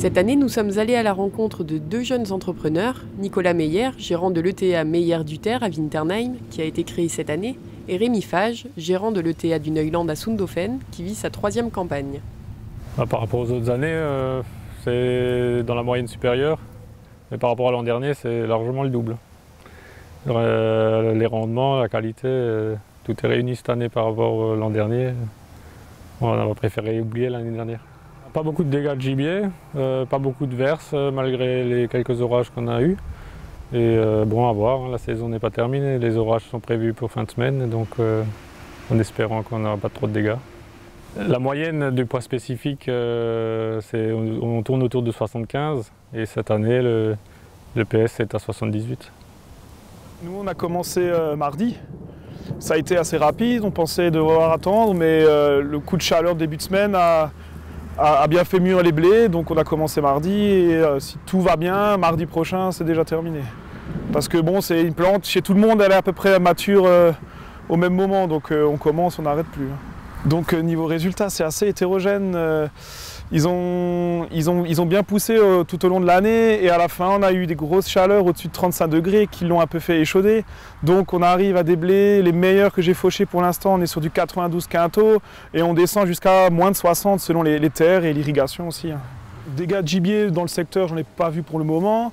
Cette année, nous sommes allés à la rencontre de deux jeunes entrepreneurs, Nicolas Meyer, gérant de l'ETA Meyer du Terre à Winternheim, qui a été créé cette année, et Rémi Fage, gérant de l'ETA du Neuland à Sonthofen, qui vit sa 3e campagne. Par rapport aux autres années, c'est dans la moyenne supérieure, mais par rapport à l'an dernier, c'est largement le double. Les rendements, la qualité, tout est réuni cette année par rapport à l'an dernier. On a préféré oublier l'année dernière. Pas beaucoup de dégâts de gibier, pas beaucoup de verses malgré les quelques orages qu'on a eus. Et bon, à voir, hein, la saison n'est pas terminée, les orages sont prévus pour fin de semaine, donc en espérant qu'on n'aura pas trop de dégâts. La moyenne du poids spécifique, on tourne autour de 75 et cette année, le PS est à 78. Nous, on a commencé mardi. Ça a été assez rapide, on pensait devoir attendre, mais le coup de chaleur de début de semaine a bien fait mûrir les blés, donc on a commencé mardi et si tout va bien, mardi prochain, c'est déjà terminé. Parce que bon, c'est une plante, chez tout le monde, elle est à peu près mature au même moment, donc on commence, on n'arrête plus. Donc niveau résultat, c'est assez hétérogène. Ils ont bien poussé tout au long de l'année et à la fin, on a eu des grosses chaleurs au-dessus de 35 degrés qui l'ont un peu fait échauder. Donc on arrive à des blés, les meilleurs que j'ai fauchés pour l'instant, on est sur du 92 quintaux et on descend jusqu'à moins de 60 selon les terres et l'irrigation aussi. Dégâts de gibier dans le secteur, j'en ai pas vu pour le moment.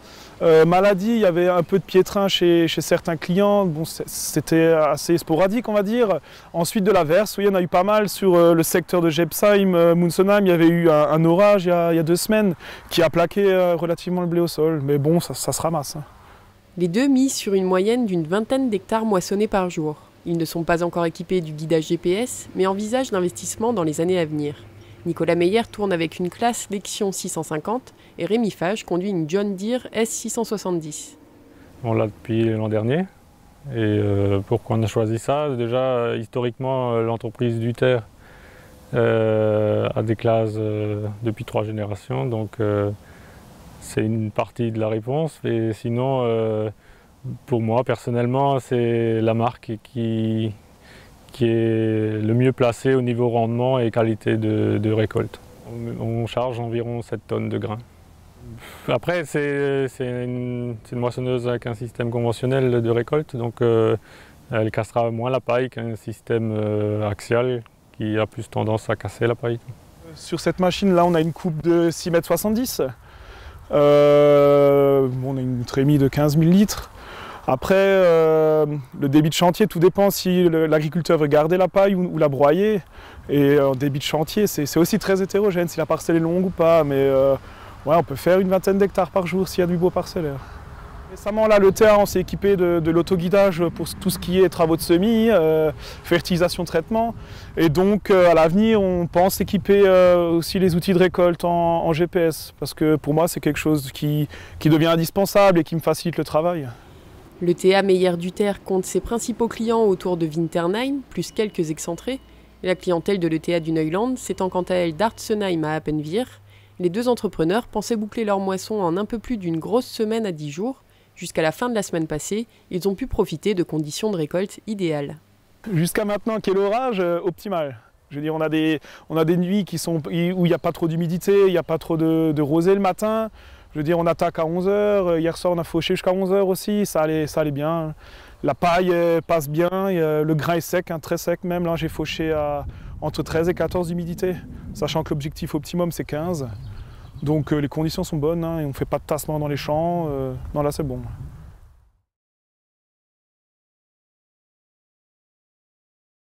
Maladie, il y avait un peu de piétrin chez certains clients. Bon, c'était assez sporadique, on va dire. Ensuite, de la verse, oui, il y en a eu pas mal sur le secteur de Gebsheim, Munsenheim. Il y avait eu un orage il y a 2 semaines qui a plaqué relativement le blé au sol. Mais bon, ça se ramasse. Les deux misent sur une moyenne d'une 20aine d'hectares moissonnés par jour. Ils ne sont pas encore équipés du guidage GPS, mais envisagent l'investissement dans les années à venir. Nicolas Meyer tourne avec une classe Lexion 650 et Rémi Fage conduit une John Deere S670. On l'a depuis l'an dernier. Et pourquoi on a choisi ça? Déjà, historiquement, l'entreprise du Terre a des classes depuis 3 générations, donc c'est une partie de la réponse. Et sinon, pour moi, personnellement, c'est la marque qui est le mieux placé au niveau rendement et qualité de récolte. On charge environ 7 tonnes de grains. Après, c'est une moissonneuse avec un système conventionnel de récolte, donc elle cassera moins la paille qu'un système axial qui a plus tendance à casser la paille. Sur cette machine-là, on a une coupe de 6,70 m. On a une trémie de 15 000 litres. Après, le débit de chantier, tout dépend si l'agriculteur veut garder la paille ou la broyer. Et en débit de chantier, c'est aussi très hétérogène, si la parcelle est longue ou pas. Mais ouais, on peut faire une 20aine d'hectares par jour s'il y a du beau parcellaire. Récemment, là, le terrain, on s'est équipé de l'autoguidage pour tout ce qui est travaux de semis, fertilisation, traitement. Et donc, à l'avenir, on pense équiper aussi les outils de récolte en GPS. Parce que pour moi, c'est quelque chose qui devient indispensable et qui me facilite le travail. L'ETA Meyer du Terre compte ses principaux clients autour de Winternheim, plus quelques excentrés. Et la clientèle de l'ETA du Neuland s'étend quant à elle d'Artsenheim à Appenweier. Les deux entrepreneurs pensaient boucler leur moisson en un peu plus d'une grosse semaine à 10 jours. Jusqu'à la fin de la semaine passée, ils ont pu profiter de conditions de récolte idéales. Jusqu'à maintenant, quel orage optimal. Je veux dire, on a des nuits où il n'y a pas trop d'humidité, il n'y a pas trop de rosée le matin. Je veux dire, on attaque à 11 h, hier soir on a fauché jusqu'à 11 h aussi, ça allait bien. La paille passe bien, le grain est sec, hein, très sec même. Là j'ai fauché à entre 13 et 14 d'humidité, sachant que l'objectif optimum c'est 15. Donc les conditions sont bonnes, hein, et on ne fait pas de tassement dans les champs, non là c'est bon.